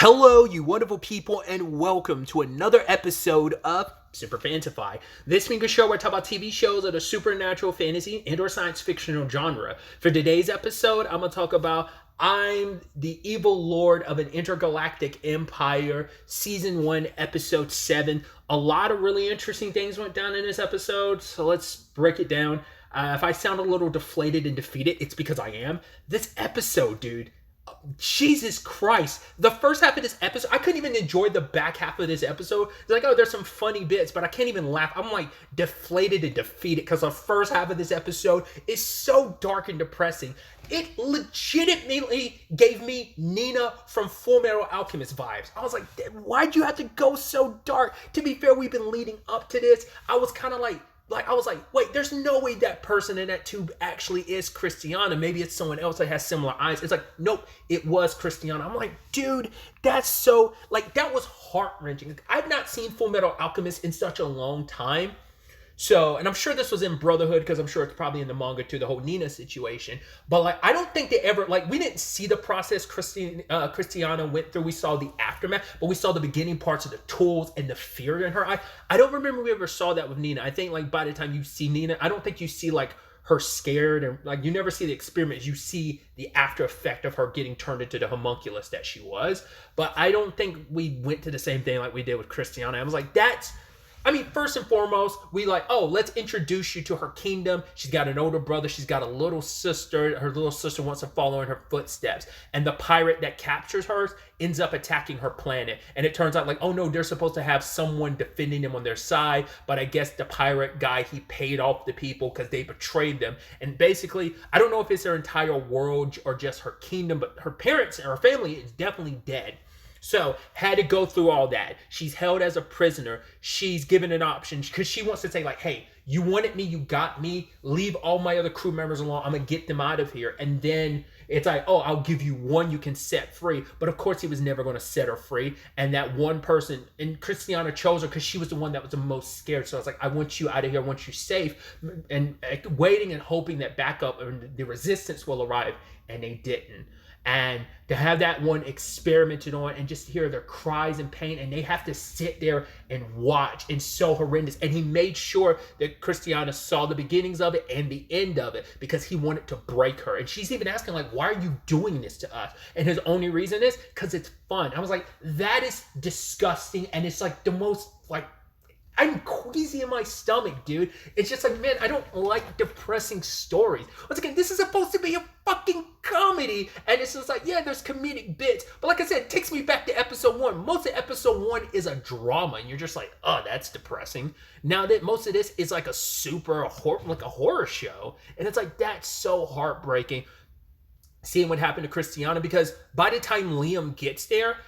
Hello, you wonderful people, and welcome to another episode of SuperFantaFi. This week's show, we're talking about TV shows of the supernatural, fantasy, and/or science fictional genre. For today's episode, I'm going to talk about I'm the Evil Lord of an Intergalactic Empire, Season 1, Episode 7. A lot of really interesting things went down in this episode, so let's break it down. If I sound a little deflated and defeated, it's because I am. This episode, dude. Jesus Christ. The first half of this episode, I couldn't even enjoy the back half of this episode. It's like, oh, there's some funny bits, but I can't even laugh. I'm like deflated and defeated because the first half of this episode is so dark and depressing. It legitimately gave me Nina from Full Metal Alchemist vibes. I was like, why'd you have to go so dark? To be fair, we've been leading up to this. I was kind of like, I was like, wait, there's no way that person in that tube actually is Christiana. Maybe it's someone else that has similar eyes. It's like, nope, it was Christiana. I'm like, dude, that's so, like, that was heart-wrenching. I've not seen Full Metal Alchemist in such a long time. So, and I'm sure this was in Brotherhood because I'm sure it's probably in the manga too, the whole Nina situation. But like, I don't think they ever, like, we didn't see the process Christiana went through. We saw the aftermath, but we saw the beginning parts of the tools and the fear in her eye. I don't remember we ever saw that with Nina. I think like by the time you see Nina, I don't think you see like her scared and like you never see the experiments. You see the after effect of her getting turned into the homunculus that she was. But I don't think we went to the same thing like we did with Christiana. I was like, first and foremost, we like, oh, let's introduce you to her kingdom. She's got an older brother. She's got a little sister. Her little sister wants to follow in her footsteps. And the pirate that captures her ends up attacking her planet. And it turns out like, oh no, they're supposed to have someone defending them on their side. But I guess the pirate guy, he paid off the people because they betrayed them. And basically, I don't know if it's her entire world or just her kingdom, but her parents and her family is definitely dead. So, had to go through all that. She's held as a prisoner. She's given an option because she wants to say like, hey, you wanted me, you got me. Leave all my other crew members alone. I'm going to get them out of here. And then it's like, oh, I'll give you one you can set free. But of course, he was never going to set her free. And that one person, and Christiana chose her because she was the one that was the most scared. So I was like, I want you out of here. I want you safe. And waiting and hoping that backup and the resistance will arrive. And they didn't. And to have that one experimented on and just hear their cries and pain, and they have to sit there and watch, and so horrendous. And he made sure that Christiana saw the beginnings of it and the end of it because he wanted to break her. And she's even asking like, why are you doing this to us? And his only reason is because it's fun. I was like, that is disgusting. And it's like the most like, I'm queasy in my stomach, dude. It's just like, man, I don't like depressing stories. Once again, this is supposed to be a fucking comedy. And it's just like, yeah, there's comedic bits. But like I said, it takes me back to episode 1. Most of episode 1 is a drama. And you're just like, oh, that's depressing. Now that most of this is like a horror show. And it's like, that's so heartbreaking. Seeing what happened to Christiana, because by the time Liam gets there,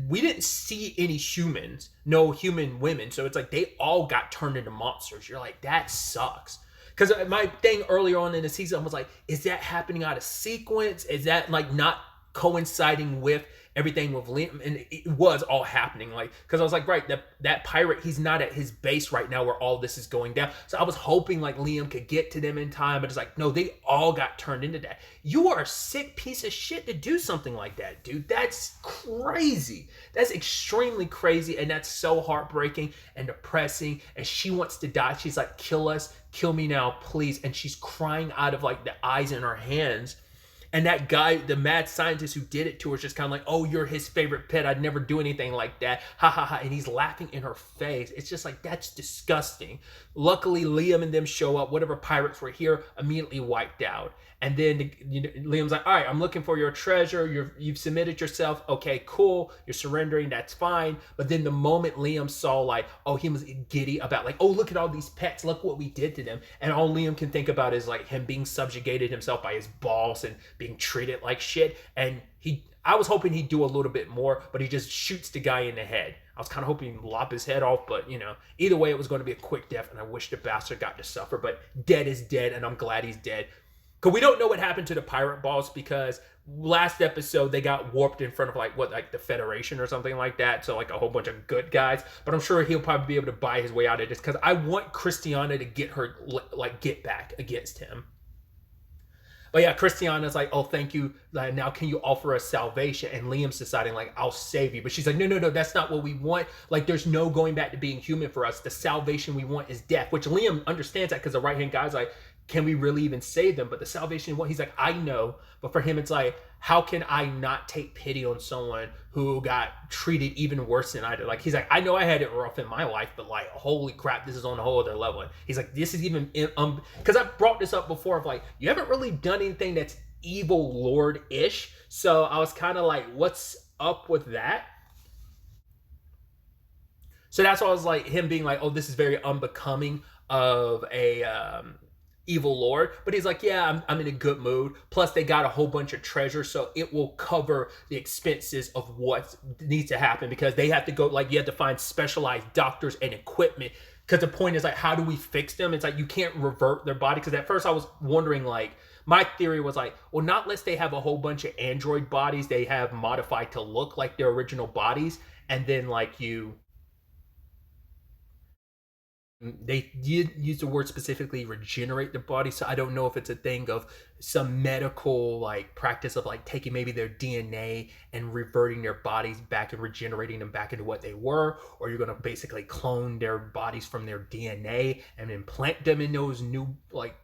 we didn't see any humans, no human women. So it's like they all got turned into monsters. You're like, that sucks. Because my thing earlier on in the season was like, is that happening out of sequence? Is that like not coinciding with everything with Liam? And it was all happening, like, because I was like, right, that pirate, he's not at his base right now where all this is going down. So I was hoping like Liam could get to them in time, but it's like, no, they all got turned into that. You are a sick piece of shit to do something like that, dude. That's crazy. That's extremely crazy, and that's so heartbreaking and depressing. And she wants to die. She's like, kill us, kill me now, please. And she's crying out of like the eyes in her hands. And that guy, the mad scientist who did it to her, is just kind of like, oh, you're his favorite pet. I'd never do anything like that. Ha ha ha. And he's laughing in her face. It's just like, that's disgusting. Luckily, Liam and them show up. Whatever pirates were here immediately wiped out. And then Liam's like, all right, I'm looking for your treasure. You've submitted yourself. Okay, cool. You're surrendering. That's fine. But then the moment Liam saw like, oh, he was giddy about like, oh, look at all these pets. Look what we did to them. And all Liam can think about is like him being subjugated himself by his boss and being treated like shit. And I was hoping he'd do a little bit more, but he just shoots the guy in the head. I was kind of hoping he'd lop his head off, but either way, it was going to be a quick death. And I wish the bastard got to suffer, but dead is dead. And I'm glad he's dead. Because we don't know what happened to the pirate boss, because last episode they got warped in front of like the Federation or something like that. So like a whole bunch of good guys. But I'm sure he'll probably be able to buy his way out of this, because I want Christiana to get back against him. But yeah, Christiana's like, oh, thank you. Like, now can you offer us salvation? And Liam's deciding, like, I'll save you. But she's like, no, no, no, that's not what we want. Like, there's no going back to being human for us. The salvation we want is death, which Liam understands that because the right-hand guy's like, can we really even save them? But the salvation, what he's like, I know. But for him, it's like, how can I not take pity on someone who got treated even worse than I did? Like, he's like, I know I had it rough in my life, but like, holy crap, this is on a whole other level. And he's like, this is even, because I've brought this up before of like, you haven't really done anything that's evil lord-ish. So I was kind of like, what's up with that? So that's why I was like, him being like, oh, this is very unbecoming of a evil lord. But he's like, yeah, I'm in a good mood. Plus, they got a whole bunch of treasure, so it will cover the expenses of what needs to happen because they have to go, like, you have to find specialized doctors and equipment. Because the point is, like, how do we fix them? It's like, you can't revert their body. Because at first I was wondering, like, my theory was like, well, not unless they have a whole bunch of android bodies they have modified to look like their original bodies. And then, like, they did use the word specifically regenerate the body, so I don't know if it's a thing of some medical like practice of like taking maybe their DNA and reverting their bodies back and regenerating them back into what they were, or you're going to basically clone their bodies from their DNA and implant them in those new like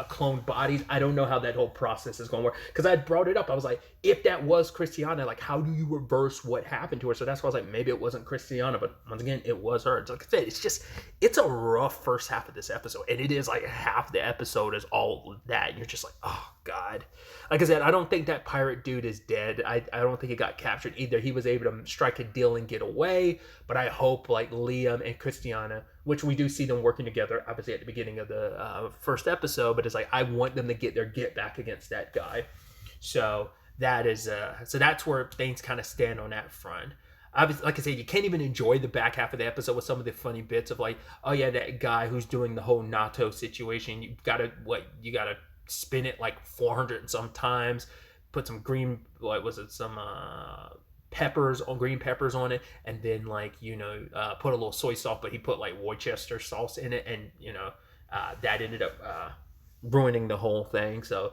cloned bodies. I don't know how that whole process is going to work because I brought it up. I was like, if that was Christiana, like, how do you reverse what happened to her? So that's why I was like, maybe it wasn't Christiana, but once again, it was her. Like I said, it's a rough first half of this episode, and it is like half the episode is all that, and you're just like, oh god. Like I said, I don't think that pirate dude is dead. I don't think he got captured either. He was able to strike a deal and get away, but I hope like Liam and Christiana, which we do see them working together obviously at the beginning of the first episode, but it's like I want them to get their get back against that guy. So that is so that's where things kind of stand on that front. Obviously, like I said, you can't even enjoy the back half of the episode with some of the funny bits of like, oh yeah, that guy who's doing the whole NATO situation, you gotta spin it like 400 and some times, put some green, what was it, some green peppers on it, and then like put a little soy sauce, but he put like Worcester sauce in it, and that ended up ruining the whole thing. So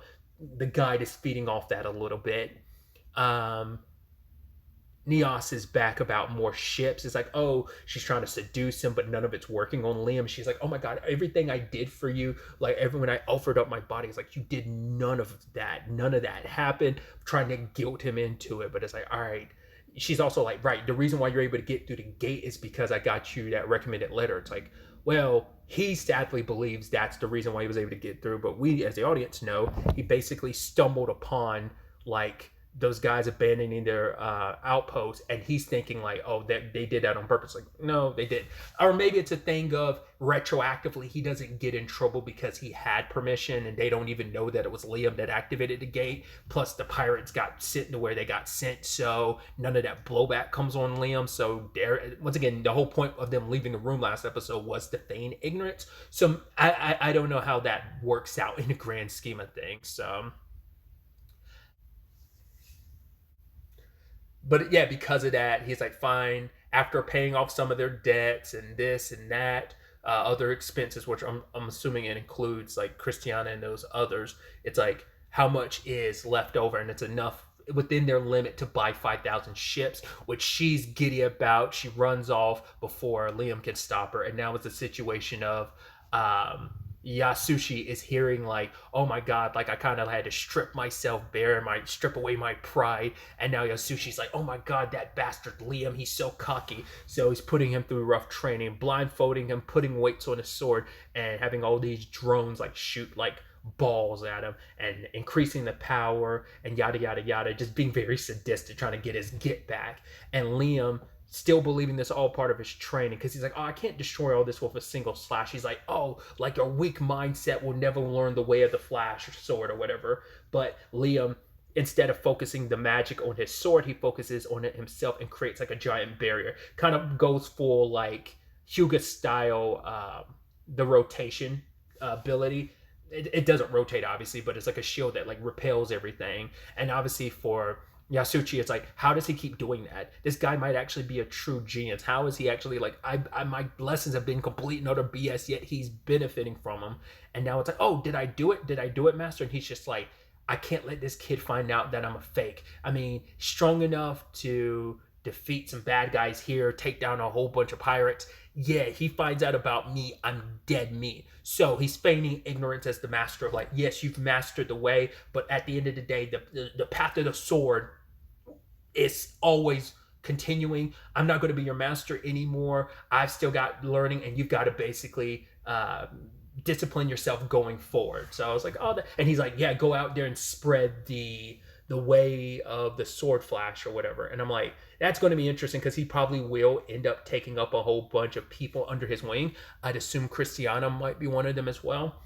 the guide is feeding off that a little bit. Neos is back about more ships. It's like, oh, she's trying to seduce him, but none of it's working on Liam. She's like, oh my god, everything I did for you, like when I offered up my body, it's like, you did none of that. None of that happened. I'm trying to guilt him into it, but it's like, all right. She's also like, right, the reason why you're able to get through the gate is because I got you that recommended letter. It's like, well, he sadly believes that's the reason why he was able to get through, but we as the audience know he basically stumbled upon like those guys abandoning their outpost, and he's thinking like, oh, that they did that on purpose. Like, no, they didn't. Or maybe it's a thing of retroactively he doesn't get in trouble because he had permission and they don't even know that it was Liam that activated the gate. Plus the pirates got sent to where they got sent, so none of that blowback comes on Liam. So there, once again, the whole point of them leaving the room last episode was to feign ignorance. So I don't know how that works out in the grand scheme of things. So but yeah, because of that, he's like, fine. After paying off some of their debts and this and that, other expenses, which I'm assuming it includes like Christiana and those others, it's like, how much is left over? And it's enough within their limit to buy 5,000 ships, which she's giddy about. She runs off before Liam can stop her. And now it's a situation of Yasushi is hearing like, oh my god, like I kind of had to strip myself bare and strip away my pride, and now Yasushi's like, oh my god, that bastard Liam, he's so cocky. So he's putting him through rough training, blindfolding him, putting weights on his sword, and having all these drones like shoot like balls at him and increasing the power and yada yada yada, just being very sadistic, trying to get his get back. And Liam still believing this all part of his training, because he's like, oh, I can't destroy all this with a single slash. He's like, oh, like a weak mindset will never learn the way of the flash sword or whatever. But Liam, instead of focusing the magic on his sword, he focuses on it himself and creates like a giant barrier. Kind of goes full like Hyuga style, the rotation ability. It doesn't rotate obviously, but it's like a shield that like repels everything. And obviously for Yasushi, it's like, how does he keep doing that? This guy might actually be a true genius. How is he actually like, my lessons have been complete and utter BS, yet he's benefiting from them. And now it's like, oh, did I do it? Did I do it, master? And he's just like, I can't let this kid find out that I'm a fake. I mean, strong enough to defeat some bad guys here, take down a whole bunch of pirates. Yeah, he finds out about me, I'm dead meat. So he's feigning ignorance as the master of, like, yes, you've mastered the way, but at the end of the day, the path of the sword is always continuing. I'm not going to be your master anymore. I've still got learning, and you've got to basically discipline yourself going forward. So I was like, oh, and he's like, yeah, go out there and spread the way of the sword flash or whatever. And I'm like, that's going to be interesting, because he probably will end up taking up a whole bunch of people under his wing. I'd assume Christiana might be one of them as well.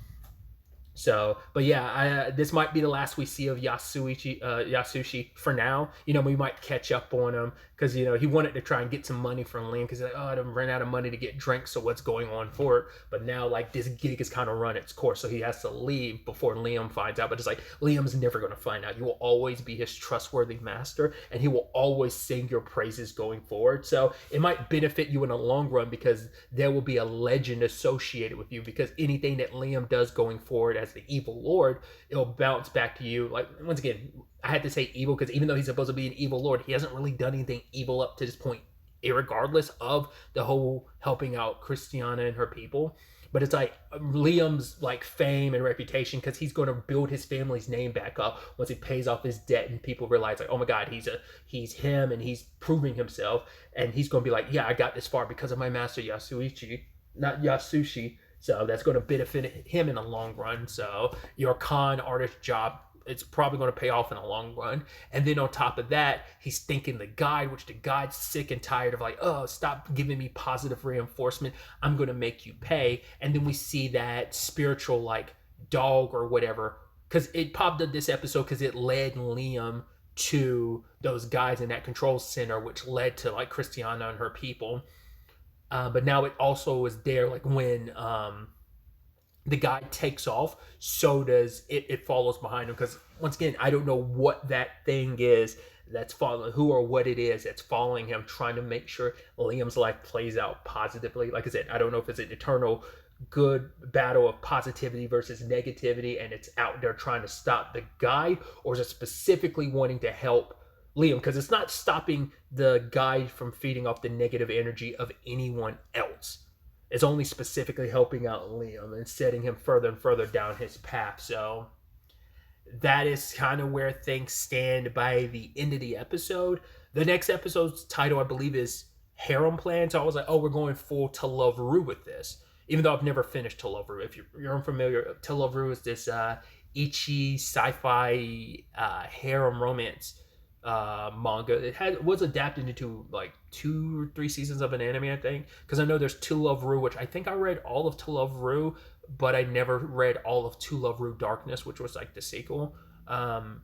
So, but yeah, this might be the last we see of Yasushi for now. You know, we might catch up on him, because, you know, he wanted to try and get some money from Liam, because he's like, oh, I ran out of money to get drinks, so what's going on for it? But now, like, this gig has kind of run its course, so he has to leave before Liam finds out. But it's like, Liam's never going to find out. You will always be his trustworthy master, and he will always sing your praises going forward. So it might benefit you in the long run, because there will be a legend associated with you, because anything that Liam does going forward as the evil lord, it'll bounce back to you. Like, once again, I had to say evil, because even though he's supposed to be an evil lord, he hasn't really done anything evil up to this point, irregardless of the whole helping out Christiana and her people. But it's like Liam's like fame and reputation, because he's going to build his family's name back up once he pays off his debt, and people realize, like, oh my god, he's him, and he's proving himself, and he's going to be like, yeah, I got this far because of my master Yasushi. So that's going to benefit him in the long run. So your con artist job, it's probably going to pay off in the long run. And then on top of that, he's thinking the guide, which the guide's sick and tired of, like, oh, stop giving me positive reinforcement. I'm going to make you pay. And then we see that spiritual, like, dog or whatever, because it popped up this episode because it led Liam to those guys in that control center, which led to, like, Christiana and her people. But now it also is there, like, when the guy takes off, so does it follows behind him. Because once again, I don't know what that thing is that's following, who or what it is that's following him, trying to make sure Liam's life plays out positively. Like I said, I don't know if it's an eternal good battle of positivity versus negativity, and it's out there trying to stop the guy, or is it specifically wanting to help Liam? Because it's not stopping the guy from feeding off the negative energy of anyone else. It's only specifically helping out Liam and setting him further and further down his path. So that is kind of where things stand by the end of the episode. The next episode's title, I believe, is Harem Plan. So I was like, oh, we're going full To Love Ru with this. Even though I've never finished To Love Ru. If you're unfamiliar, To Love Ru is this ecchi sci-fi harem romance manga. It was adapted into like 2 or 3 seasons of an anime, I think, because I know there's To Love Ru, which I think I read all of To Love Ru, but I never read all of To Love Ru Darkness, which was like the sequel. But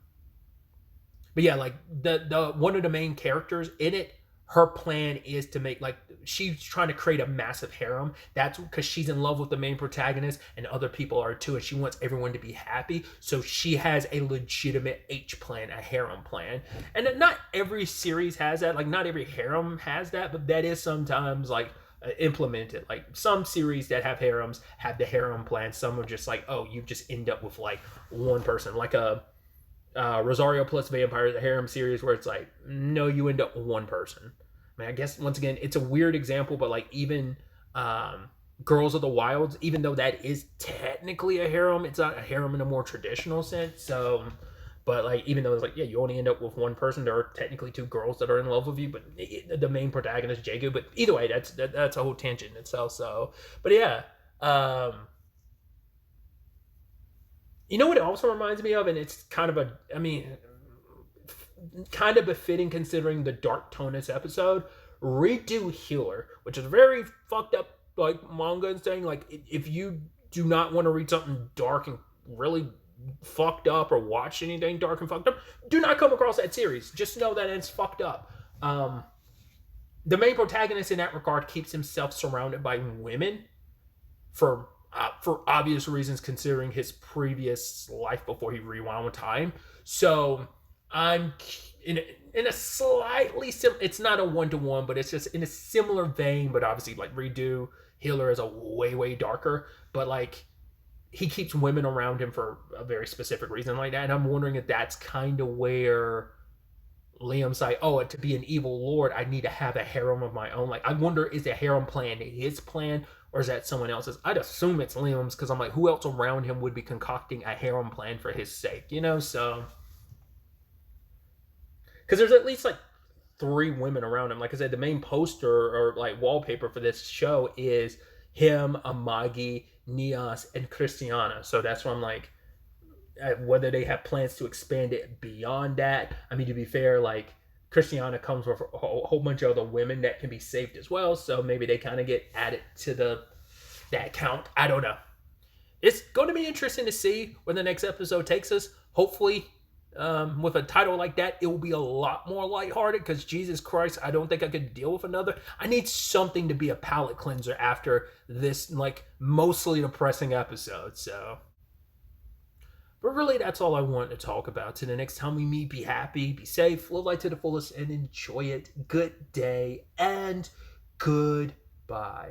yeah, like the one of the main characters in it, her plan is to make, like, she's trying to create a massive harem. That's because she's in love with the main protagonist, and other people are too, and she wants everyone to be happy. So she has a legitimate H plan, a harem plan. And not every series has that. Like, not every harem has that, but that is sometimes, like, implemented. Like, some series that have harems have the harem plan. Some are just like, oh, you just end up with, like, one person. Like a Rosario plus Vampire, the harem series, where it's like, no, you end up with one person. I mean, I guess, once again, it's a weird example, but like, even Girls of the Wilds, even though that is technically a harem, it's not a harem in a more traditional sense. So, but like, even though it's like, yeah, you only end up with one person, there are technically 2 girls that are in love with you, but the main protagonist, Jagu. But either way, that's a whole tangent in itself. So, but yeah, you know what it also reminds me of, and it's kind of kind of befitting considering the dark tone this episode, Redo Healer, which is a very fucked up, like, manga and saying, like, if you do not want to read something dark and really fucked up, or watch anything dark and fucked up, do not come across that series. Just know that it's fucked up. The main protagonist in that regard keeps himself surrounded by women for obvious reasons, considering his previous life before he rewound time. So I'm in a slightly it's not a 1-to-1, but it's just in a similar vein. But obviously, like, Redo Healer is a way darker. But like, he keeps women around him for a very specific reason like that. And I'm wondering if that's kind of where Liam's like, oh, to be an evil lord, I need to have a harem of my own. Like, I wonder, is the harem plan his plan, or is that someone else's? I'd assume it's Liam's, because I'm like, who else around him would be concocting a harem plan for his sake, you know? So, because there's at least like 3 women around him. Like I said, the main poster or like wallpaper for this show is him, Amagi, Nias, and Christiana. So that's why I'm like, whether they have plans to expand it beyond that. I mean, to be fair, like Christiana comes with a whole bunch of other women that can be saved as well. So maybe they kind of get added to that count. I don't know. It's going to be interesting to see where the next episode takes us. Hopefully, with a title like that, it will be a lot more lighthearted, because Jesus Christ, I don't think I could deal with another. I need something to be a palate cleanser after this, like, mostly depressing episode. So, but really, that's all I want to talk about. Till the next time we meet, be happy, be safe, live life to the fullest, and enjoy it. Good day and goodbye.